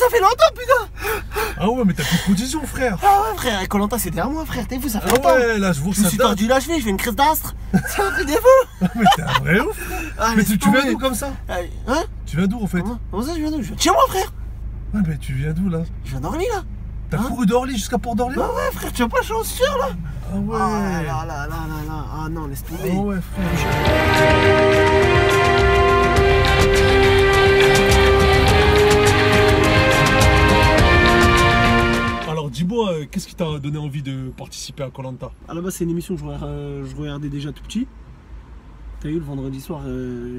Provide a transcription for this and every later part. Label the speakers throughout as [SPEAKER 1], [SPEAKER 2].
[SPEAKER 1] ça fait longtemps, putain.
[SPEAKER 2] Ah ouais, mais t'as plus de conditions, frère.
[SPEAKER 1] Ah ouais, frère, Koh-Lanta c'est derrière moi, frère. T'as vu, ça fait
[SPEAKER 2] Ah
[SPEAKER 1] longtemps.
[SPEAKER 2] ouais, là, je vois que
[SPEAKER 1] Je me
[SPEAKER 2] ça
[SPEAKER 1] suis
[SPEAKER 2] date.
[SPEAKER 1] tordu la cheville, je fais une crise d'astre. C'est un truc des fous.
[SPEAKER 2] Mais t'es un vrai ouf.
[SPEAKER 1] Ah,
[SPEAKER 2] Mais tu viens d'où comme ça?
[SPEAKER 1] Hein?
[SPEAKER 2] Tu viens d'où en fait?
[SPEAKER 1] Comment ça, je viens d'où? Je viens de chez moi, frère.
[SPEAKER 2] Ouais, mais tu viens d'où là?
[SPEAKER 1] Je viens d'Orly, là.
[SPEAKER 2] T'as couru d'Orly jusqu'à Port-d'Orléans?
[SPEAKER 1] Ah ouais, frère, tu vois pas, je suis en sueur, là.
[SPEAKER 2] Ah ouais.
[SPEAKER 1] Ah là là là là là. Ah non, laisse tomber.
[SPEAKER 2] Ah ouais, frère. Alors dis-moi, qu'est-ce qui t'a donné envie de participer à Koh-Lanta?
[SPEAKER 1] À la base, c'est une émission que je regardais déjà tout petit. T'as vu, le vendredi soir,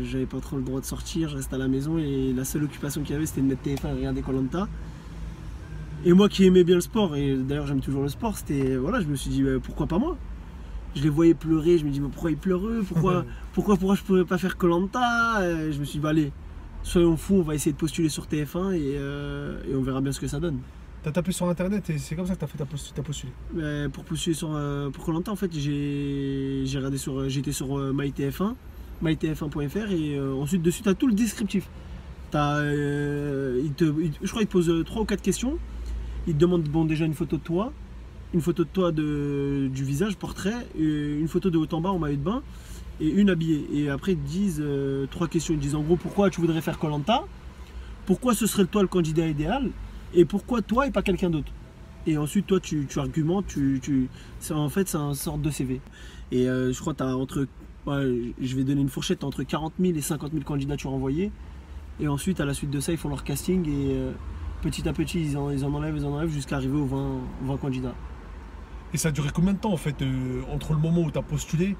[SPEAKER 1] j'avais pas trop le droit de sortir, je restais à la maison et la seule occupation qu'il y avait, c'était de mettre TF1 et regarder Koh-Lanta. Et moi qui aimais bien le sport, et d'ailleurs j'aime toujours le sport, c'était, voilà, je me suis dit, pourquoi pas moi? Je les voyais pleurer, je me dis, mais pourquoi ils pleurent? Pourquoi je pourrais pas faire Koh-Lanta? Je me suis dit, bah allez, soyons fous, on va essayer de postuler sur TF1 et on verra bien ce que ça donne.
[SPEAKER 2] T'as tapé sur internet et c'est comme ça que t'as postulé.
[SPEAKER 1] Pour postuler pour Koh-Lanta, en fait, j'étais sur MyTF1, mytf1.fr et ensuite dessus tu as tout le descriptif. Je crois qu'il te pose 3 ou 4 questions. Il te demande bon, déjà une photo de toi du visage, portrait, une photo de haut en bas en maillot de bain et une habillée. Et après ils te disent 3 questions. Ils te disent en gros pourquoi tu voudrais faire Koh-Lanta, pourquoi ce serait toi le candidat idéal et pourquoi toi et pas quelqu'un d'autre. Et ensuite toi tu argumentes, en fait c'est une sorte de CV. Et je crois que tu as entre, je vais donner une fourchette, entre 40 000 et 50 000 candidatures envoyées. Et ensuite à la suite de ça ils font leur casting et petit à petit ils en enlèvent jusqu'à arriver aux 20 candidats.
[SPEAKER 2] Et ça a duré combien de temps en fait entre le moment où tu as postulé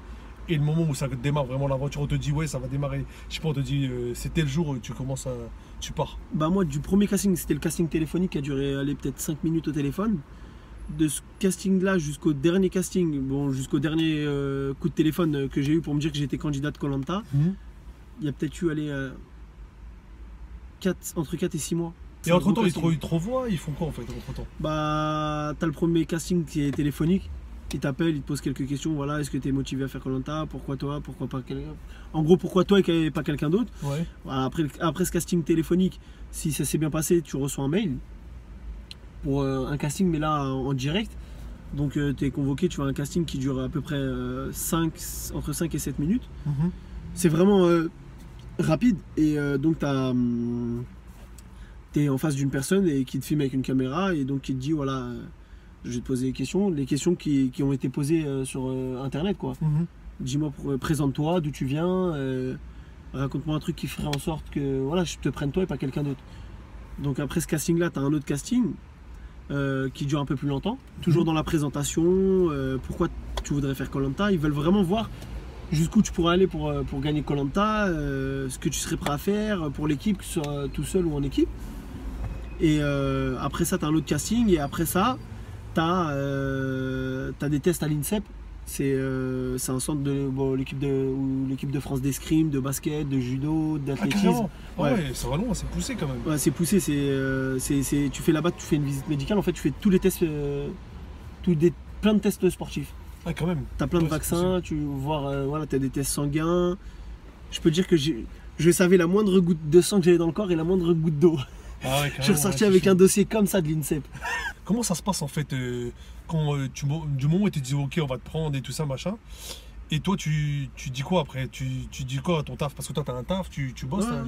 [SPEAKER 2] et le moment où ça démarre vraiment l'aventure? On te dit ouais ça va démarrer, je sais pas, on te dit c'était le jour où tu pars.
[SPEAKER 1] Bah moi du premier casting, c'était le casting téléphonique qui a duré peut-être 5 minutes au téléphone. De ce casting là jusqu'au dernier casting, bon jusqu'au dernier coup de téléphone que j'ai eu pour me dire que j'étais candidat de Koh-Lanta, il y a peut-être eu entre 4 et 6 mois.
[SPEAKER 2] Et entre temps ils te revoient, ils font quoi en fait entre temps?
[SPEAKER 1] Bah t'as le premier casting qui est téléphonique, ils t'appellent, ils te posent quelques questions, voilà, est-ce que tu es motivé à faire Koh-Lanta, pourquoi toi, pourquoi pas quelqu'un, en gros pourquoi toi et pas quelqu'un d'autre.
[SPEAKER 2] Ouais.
[SPEAKER 1] Voilà, après ce casting téléphonique, si ça s'est bien passé, tu reçois un mail pour un casting mais là en direct. Donc tu es convoqué, tu vois un casting qui dure à peu près entre 5 et 7 minutes. C'est vraiment rapide et donc tu es en face d'une personne et qui te filme avec une caméra et donc qui te dit voilà, je vais te poser les questions qui ont été posées sur internet quoi. Dis-moi, présente-toi, d'où tu viens, raconte-moi un truc qui ferait en sorte que voilà, je te prenne toi et pas quelqu'un d'autre. Donc après ce casting là, tu as un autre casting qui dure un peu plus longtemps, toujours dans la présentation, pourquoi tu voudrais faire Koh-Lanta. Ils veulent vraiment voir jusqu'où tu pourrais aller pour gagner Koh-Lanta, ce que tu serais prêt à faire pour l'équipe, que ce soit tout seul ou en équipe. Et après ça, tu as un autre casting et après ça, tu as des tests à l'INSEP. C'est un centre de l'équipe de France d'escrime, de basket, de judo, d'athlétisme.
[SPEAKER 2] Ah ouais, ça va loin, c'est poussé quand même.
[SPEAKER 1] Ouais, c'est poussé, tu fais là-bas, tu fais une visite médicale, en fait tu fais tous les tests, plein de tests sportifs.
[SPEAKER 2] Ah quand même.
[SPEAKER 1] Tu as plein de vaccins, tu as des tests sanguins. Je peux te dire que je savais la moindre goutte de sang que j'avais dans le corps et la moindre goutte d'eau.
[SPEAKER 2] Ah ouais,
[SPEAKER 1] je suis ressorti avec un dossier comme ça de l'INSEP.
[SPEAKER 2] Comment ça se passe en fait quand du moment où tu te dis ok on va te prendre et tout ça machin, et toi tu dis quoi après, tu dis quoi à ton taf, parce que toi t'as un taf, tu bosses là.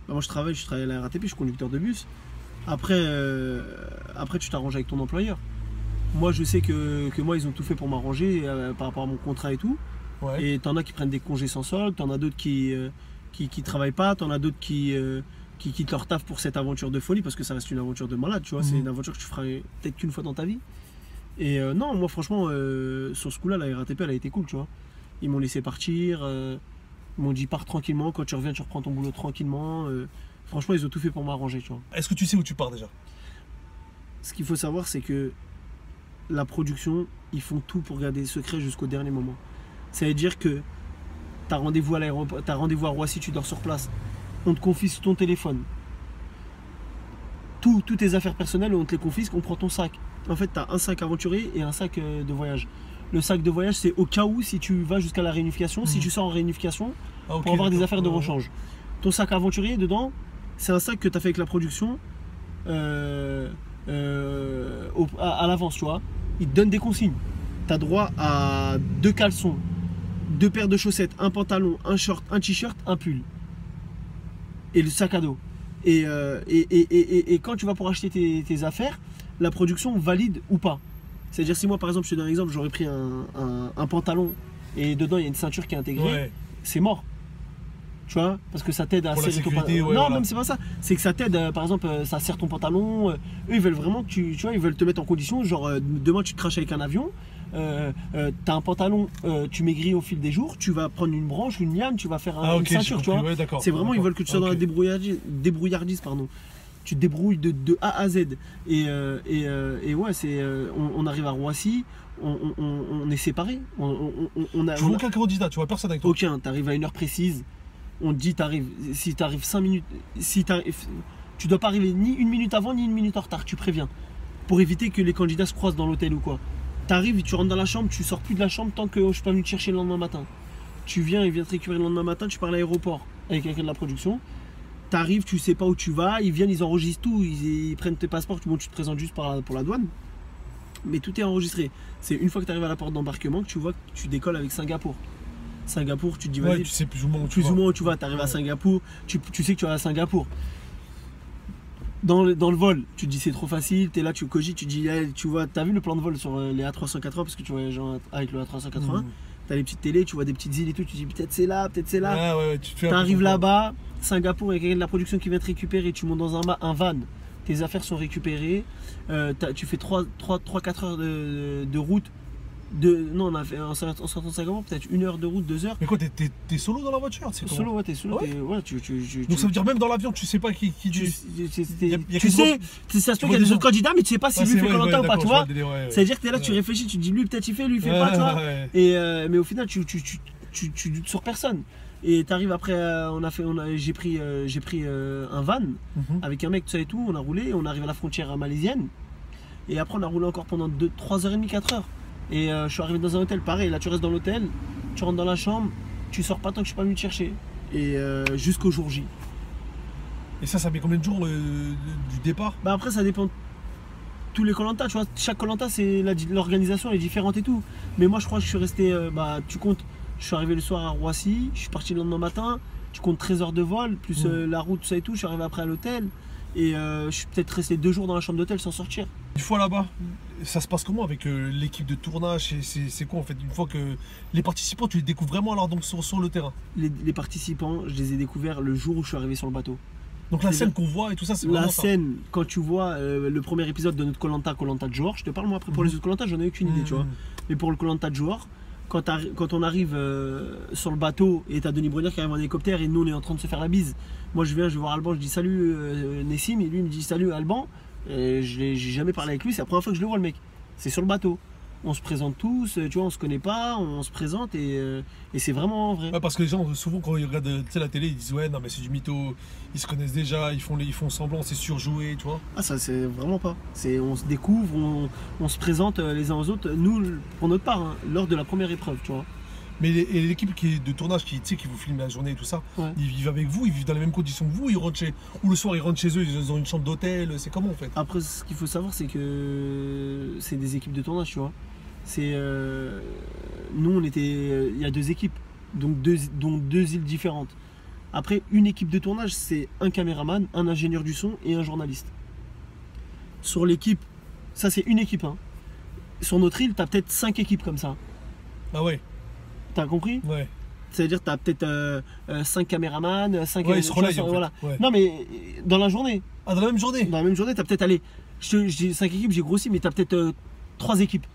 [SPEAKER 1] Bah, moi je travaille à la RATP, je suis conducteur de bus. Après tu t'arranges avec ton employeur. Moi je sais que moi ils ont tout fait pour m'arranger par rapport à mon contrat et tout.
[SPEAKER 2] Ouais.
[SPEAKER 1] Et t'en as qui prennent des congés sans solde, t'en as d'autres qui travaillent pas, t'en as d'autres qui quittent leur taf pour cette aventure de folie, parce que ça reste une aventure de malade, tu vois. C'est une aventure que tu feras peut-être qu'une fois dans ta vie. Et non, moi franchement, sur ce coup-là, la RATP elle a été cool, tu vois. Ils m'ont laissé partir, ils m'ont dit pars tranquillement, quand tu reviens tu reprends ton boulot tranquillement. Franchement ils ont tout fait pour m'arranger, tu vois. Est-ce
[SPEAKER 2] que tu sais où tu pars déjà?
[SPEAKER 1] Ce qu'il faut savoir c'est que la production, ils font tout pour garder secret jusqu'au dernier moment. Ça veut dire que tu as rendez-vous à l'aéroport, tu as rendez-vous à Roissy, tu dors sur place. On te confisque ton téléphone. Toutes tes affaires personnelles, on te les confisque, on prend ton sac. En fait, tu as un sac aventurier et un sac de voyage. Le sac de voyage, c'est au cas où, si tu vas jusqu'à la réunification, si tu sors en réunification, pour avoir des affaires de rechange. Ton sac aventurier, dedans, c'est un sac que tu as fait avec la production à l'avance, tu vois. Ils te donnent des consignes. Tu as droit à 2 caleçons, 2 paires de chaussettes, un pantalon, un short, un t-shirt, un pull. Et le sac à dos. Et quand tu vas pour acheter tes affaires, la production valide ou pas. C'est-à-dire si moi par exemple, je te donne un exemple, j'aurais pris un pantalon et dedans il y a une ceinture qui est intégrée,
[SPEAKER 2] Ouais.
[SPEAKER 1] c'est mort. Tu vois, parce que ça t'aide à
[SPEAKER 2] Pour la
[SPEAKER 1] serrer ton
[SPEAKER 2] sécurité,
[SPEAKER 1] pantalon.
[SPEAKER 2] ouais,
[SPEAKER 1] Non,
[SPEAKER 2] voilà.
[SPEAKER 1] même c'est pas ça. C'est que ça t'aide, par exemple, ça serre ton pantalon. Eux, ils veulent vraiment que tu vois, ils veulent te mettre en condition. Genre, demain, tu te craches avec un avion. T'as un pantalon, tu maigris au fil des jours. Tu vas prendre une branche, une liane, tu vas faire
[SPEAKER 2] Ah,
[SPEAKER 1] une
[SPEAKER 2] ok, j'ai
[SPEAKER 1] ceinture, tu
[SPEAKER 2] compris,
[SPEAKER 1] vois.
[SPEAKER 2] ouais, d'accord.
[SPEAKER 1] C'est vraiment, ils veulent que tu sois dans la
[SPEAKER 2] Ok.
[SPEAKER 1] débrouillardise, pardon. Tu te débrouilles de A à Z. Et ouais, on arrive à Roissy, on est séparés.
[SPEAKER 2] Tu vois aucun candidat, tu vois personne avec toi.
[SPEAKER 1] Aucun, t'arrives à une heure précise, on te dit si t'arrives 5 minutes, tu dois pas arriver ni 1 minute avant ni 1 minute en retard, tu préviens. Pour éviter que les candidats se croisent dans l'hôtel ou quoi. T'arrives, tu rentres dans la chambre, tu sors plus de la chambre tant que je suis pas venu te chercher le lendemain matin. Tu viens, il vient te récupérer le lendemain matin, tu pars à l'aéroport avec quelqu'un de la production. T'arrives, tu sais pas où tu vas, ils viennent, ils enregistrent tout, ils prennent tes passeports, bon, tu te présentes juste pour la douane. Mais tout est enregistré. C'est une fois que tu arrives à la porte d'embarquement que tu vois que tu décolles avec Singapour. Singapour, tu te dis
[SPEAKER 2] Ouais,
[SPEAKER 1] vas-y,
[SPEAKER 2] tu sais plus ou moins où tu
[SPEAKER 1] plus
[SPEAKER 2] vas.
[SPEAKER 1] ou moins où tu vas, tu arrives à
[SPEAKER 2] Ouais.
[SPEAKER 1] Singapour, tu sais que tu vas à Singapour. Dans le vol, tu te dis c'est trop facile, tu es là, tu cogites, tu dis, eh, tu vois, t'as vu le plan de vol sur les A380 parce que tu voyages avec le A380, t'as les petites télés, tu vois des petites îles et tout, tu dis peut-être c'est là, peut-être c'est là.
[SPEAKER 2] Ah ouais, tu te fais un peu
[SPEAKER 1] T'arrives
[SPEAKER 2] comprendre.
[SPEAKER 1] là-bas, Singapour, il y a quelqu'un de la production qui vient te récupérer, tu montes dans un van, tes affaires sont récupérées, tu fais 3-4 heures de route. Non, on a fait en sortant de Singapour, peut-être 1 heure de route, 2 heures.
[SPEAKER 2] Mais quoi, t'es solo dans la voiture? C'est comment?
[SPEAKER 1] Solo, ouais, t'es solo,
[SPEAKER 2] Ouais.
[SPEAKER 1] ouais,
[SPEAKER 2] Donc ça veut dire même dans l'avion, tu sais pas qui
[SPEAKER 1] tu
[SPEAKER 2] tu.
[SPEAKER 1] sais,
[SPEAKER 2] y a
[SPEAKER 1] ça se
[SPEAKER 2] quasiment-
[SPEAKER 1] peut qu'il y a
[SPEAKER 2] vois
[SPEAKER 1] des
[SPEAKER 2] des
[SPEAKER 1] autres candidats, mais tu sais pas si
[SPEAKER 2] Ah,
[SPEAKER 1] lui
[SPEAKER 2] c'est
[SPEAKER 1] fait
[SPEAKER 2] vrai,
[SPEAKER 1] Koh-Lanta ou pas,
[SPEAKER 2] d'accord,
[SPEAKER 1] tu
[SPEAKER 2] je
[SPEAKER 1] vois.
[SPEAKER 2] le délire, ouais, ouais.
[SPEAKER 1] C'est-à-dire que t'es là, tu
[SPEAKER 2] Ouais.
[SPEAKER 1] réfléchis, tu te dis lui peut-être il fait, lui il fait pas, tu vois.
[SPEAKER 2] Ouais.
[SPEAKER 1] Mais au final, tu doutes sur personne. Et t'arrives après, j'ai pris un van
[SPEAKER 2] Mhm.
[SPEAKER 1] avec un mec, tout ça et tout, on a roulé, on arrive à la frontière malaisienne. Et après, on a roulé encore pendant 3h30, 4 heures. Et je suis arrivé dans un hôtel, pareil, là tu restes dans l'hôtel, tu rentres dans la chambre, tu sors pas tant que je suis pas venu te chercher. Et jusqu'au jour J.
[SPEAKER 2] Et ça met combien de jours du départ?
[SPEAKER 1] Bah après, ça dépend. Tous les Koh-Lanta, tu vois, chaque Koh-Lanta, l'organisation est différente et tout. Mais moi, je crois que je suis resté, tu comptes, je suis arrivé le soir à Roissy, je suis parti le lendemain matin, tu comptes 13 heures de vol, plus la route, tout ça et tout, je suis arrivé après à l'hôtel. Et je suis peut-être resté 2 jours dans la chambre d'hôtel sans sortir.
[SPEAKER 2] Une fois là-bas, ça se passe comment avec l'équipe de tournage? C'est quoi en fait? Une fois que les participants, tu les découvres vraiment alors donc sur le terrain.
[SPEAKER 1] Les participants, je les ai découverts le jour où je suis arrivé sur le bateau.
[SPEAKER 2] Donc la
[SPEAKER 1] C'est
[SPEAKER 2] scène
[SPEAKER 1] bien.
[SPEAKER 2] qu'on voit et tout ça, c'est
[SPEAKER 1] La
[SPEAKER 2] vraiment ça.
[SPEAKER 1] scène, quand tu vois le premier épisode de notre Koh-Lanta de joueur, je te parle moi après pour les autres Koh-Lanta, j'en ai aucune idée, tu vois. Mais pour le Koh-Lanta de joueur, quand on arrive sur le bateau et t'as Denis Brunner qui arrive en hélicoptère et nous on est en train de se faire la bise. Moi je vais voir Alban, je dis salut Nessim et lui il me dit salut Alban. J'ai jamais parlé avec lui, c'est la première fois que je le vois le mec. C'est sur le bateau. On se présente tous, tu vois, on se connaît pas, on se présente et c'est vraiment vrai.
[SPEAKER 2] Ouais, parce que les gens, souvent, quand ils regardent la télé, ils disent ouais, non, mais c'est du mytho, ils se connaissent déjà, ils font semblant, c'est surjoué, tu vois.
[SPEAKER 1] Ah ça c'est vraiment pas. On se découvre, on se présente les uns aux autres, nous pour notre part, hein, lors de la première épreuve, tu vois.
[SPEAKER 2] Mais l'équipe qui est de tournage, qui vous filme la journée et tout ça,
[SPEAKER 1] Ouais.
[SPEAKER 2] ils vivent avec vous, ils vivent dans les mêmes conditions que vous, ou le soir ils rentrent chez eux, ils ont une chambre d'hôtel, c'est comment en fait?
[SPEAKER 1] Après, ce qu'il faut savoir, c'est que c'est des équipes de tournage, tu vois. Nous, on était, il y a 2 équipes, donc deux îles différentes. Après, une équipe de tournage, c'est un caméraman, un ingénieur du son et un journaliste. Sur l'équipe, ça c'est une équipe, hein. Sur notre île, t'as peut-être 5 équipes comme ça.
[SPEAKER 2] Ah ouais,
[SPEAKER 1] T'as compris?
[SPEAKER 2] ouais.
[SPEAKER 1] C'est-à-dire t'as peut-être 5 caméramans, 5
[SPEAKER 2] Ouais, ils se relayent en fait.
[SPEAKER 1] voilà.
[SPEAKER 2] Ouais.
[SPEAKER 1] Non mais dans la journée,
[SPEAKER 2] Ah, dans la même journée?
[SPEAKER 1] dans la même journée, t'as peut-être, allez, je dis 5 équipes, j'ai grossi, mais t'as peut-être 3 équipes.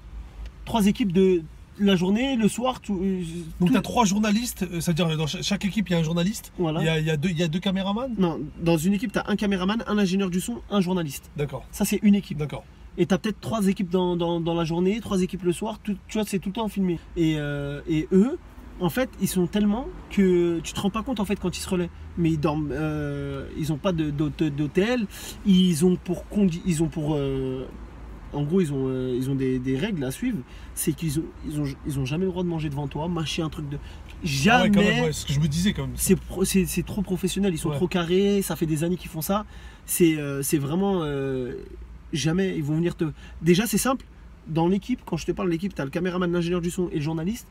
[SPEAKER 1] 3 équipes de la journée, le soir,
[SPEAKER 2] Donc tu as 3 journalistes, c'est-à-dire dans chaque équipe il y a un journaliste,
[SPEAKER 1] Voilà.
[SPEAKER 2] il y a deux caméramans?
[SPEAKER 1] Non, dans une équipe, t'as un caméraman, un ingénieur du son, un journaliste.
[SPEAKER 2] D'accord,
[SPEAKER 1] Ça, c'est une équipe.
[SPEAKER 2] d'accord.
[SPEAKER 1] Et t'as peut-être 3 équipes dans la journée, 3 équipes le soir, tu vois, c'est tout le temps filmé. Et eux, en fait, ils sont tellement que tu te rends pas compte en fait quand ils se relaient. Mais ils dorment, ils ont pas d'hôtel, ils ont pour en gros, ils ont des règles à suivre. C'est qu'ils ont jamais le droit de manger devant toi, mâcher un truc de.
[SPEAKER 2] Ah ouais, quand même,
[SPEAKER 1] Jamais.
[SPEAKER 2] ouais, c'est ce que je me disais quand même.
[SPEAKER 1] C'est trop professionnel, ils sont
[SPEAKER 2] Ouais.
[SPEAKER 1] trop carrés, ça fait des années qu'ils font ça. C'est vraiment. Jamais ils vont venir te. Déjà, c'est simple, dans l'équipe, quand je te parle de l'équipe, tu as le caméraman, l'ingénieur du son et le journaliste.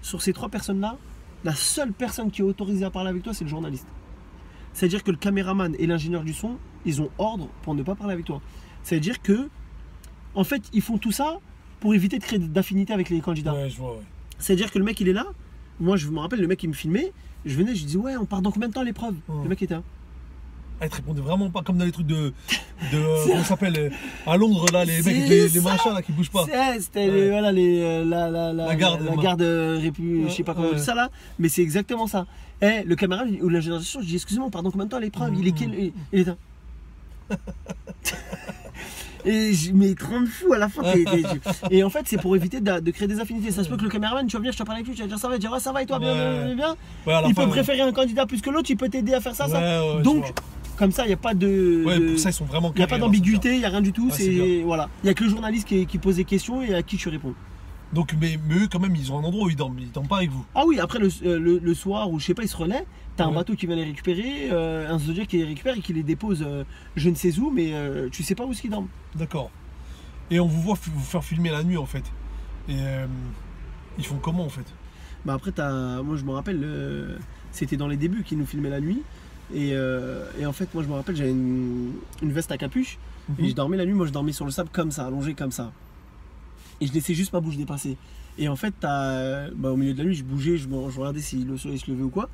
[SPEAKER 1] Sur ces 3 personnes-là, la seule personne qui est autorisée à parler avec toi, c'est le journaliste. C'est-à-dire que le caméraman et l'ingénieur du son, ils ont ordre pour ne pas parler avec toi. C'est-à-dire que, en fait, ils font tout ça pour éviter de créer d'affinité avec les candidats.
[SPEAKER 2] Ouais, je vois, ouais.
[SPEAKER 1] C'est-à-dire que le mec, il est là. Moi, je me rappelle, le mec, il me filmait. Je venais, je disais, ouais, on part dans combien de temps l'épreuve? Le mec était là.
[SPEAKER 2] Ah, ils te répondaient vraiment pas comme dans les trucs comment ça s'appelle à Londres, là, les mecs, les machins là qui bougent pas.
[SPEAKER 1] C'était
[SPEAKER 2] Ouais.
[SPEAKER 1] voilà, la garde je sais pas comment
[SPEAKER 2] Ouais.
[SPEAKER 1] ça là, mais c'est exactement ça. Le camarade ou la génération, je dis excusez-moi, on part dans combien de temps l'épreuve? Il est là. Et je mets 30 fous à la fin. Et en fait, c'est pour éviter de créer des affinités. Ça se peut que le caméraman, tu vas venir, je te parle avec lui, tu vas dire ça va, il va dire ouais, ça va et toi, bien.
[SPEAKER 2] Ouais, à la
[SPEAKER 1] Il
[SPEAKER 2] fin,
[SPEAKER 1] peut préférer un candidat plus que l'autre, il peut t'aider à faire ça.
[SPEAKER 2] Ouais, je
[SPEAKER 1] Donc,
[SPEAKER 2] vois.
[SPEAKER 1] comme ça, il n'y a pas de.
[SPEAKER 2] Ouais, pour ça, ils sont vraiment
[SPEAKER 1] Il n'y a pas
[SPEAKER 2] carrés,
[SPEAKER 1] d'ambiguïté, il n'y a rien du tout.
[SPEAKER 2] Ouais, c'est bien.
[SPEAKER 1] Voilà. Il n'y a que le journaliste qui pose des questions et à qui tu réponds.
[SPEAKER 2] Donc, mais eux, quand même, ils ont un endroit où ils dorment pas avec vous.
[SPEAKER 1] Ah oui, après le soir ou je sais pas, ils se relaient. T'as un
[SPEAKER 2] Ouais.
[SPEAKER 1] bateau qui vient les récupérer, un Zodiac qui les récupère et qui les dépose je ne sais où, mais tu sais pas où est-ce qu'ils dorment.
[SPEAKER 2] D'accord. Et on vous voit vous faire filmer la nuit en fait. Et ils font comment en fait?
[SPEAKER 1] Bah après, moi je me rappelle, c'était dans les débuts qu'ils nous filmaient la nuit. Et en fait, moi je me rappelle, j'avais une veste à capuche. Et je dormais la nuit, moi je dormais sur le sable comme ça, allongé comme ça. Et je laissais juste ma bouche dépasser. Et en fait, au milieu de la nuit, je bougeais, je regardais si le soleil se levait ou quoi.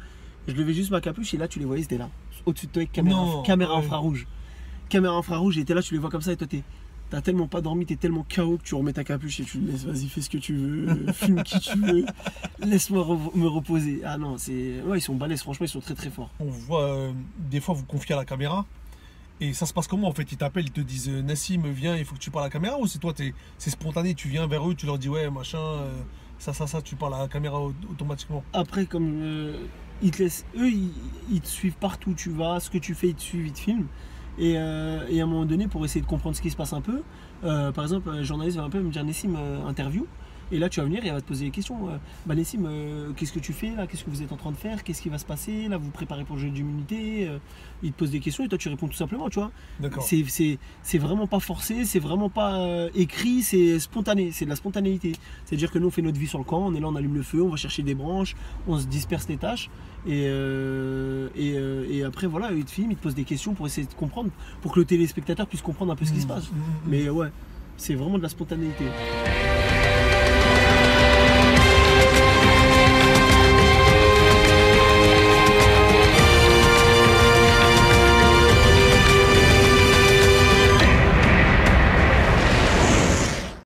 [SPEAKER 1] Je levais juste ma capuche et là, tu les voyais, c'était là. Au-dessus de toi avec caméra
[SPEAKER 2] Ouais.
[SPEAKER 1] infrarouge. Caméra infrarouge, et t'es là, tu les vois comme ça et toi, t'as tellement pas dormi, t'es tellement KO que tu remets ta capuche et tu le laisses, vas-y, fais ce que tu veux, filme qui tu veux, laisse-moi me reposer. Ah non, ouais, ils sont balèzes, franchement, ils sont très très forts.
[SPEAKER 2] On vous voit, des fois vous confiez à la caméra. Et ça se passe comment en fait? Ils t'appellent, ils te disent Nassim, viens, il faut que tu parles à la caméra, ou c'est toi, c'est spontané, tu viens vers eux, tu leur dis ouais, machin, ça, tu parles à la caméra automatiquement.
[SPEAKER 1] Après, comme ils te laissent, eux, ils te suivent partout où tu vas, ce que tu fais, ils te suivent, ils te filment. Et à un moment donné, pour essayer de comprendre ce qui se passe un peu, par exemple, un journaliste va un peu me dire Nassim, interview. Et là, tu vas venir et elle va te poser des questions. Nassim, qu'est-ce que tu fais là? Qu'est-ce que vous êtes en train de faire? Qu'est-ce qui va se passer? Là, vous vous préparez pour le jeu d'immunité. Il te pose des questions et toi, tu réponds tout simplement, tu vois.
[SPEAKER 2] D'accord.
[SPEAKER 1] C'est vraiment pas forcé, c'est vraiment pas écrit, c'est spontané, c'est de la spontanéité. C'est-à-dire que nous, on fait notre vie sur le camp, on est là, on allume le feu, on va chercher des branches, on se disperse les tâches. Et après, voilà, ils te filment, ils te posent des questions pour essayer de comprendre, pour que le téléspectateur puisse comprendre un peu ce qui se passe. Mais ouais, c'est vraiment de la spontanéité.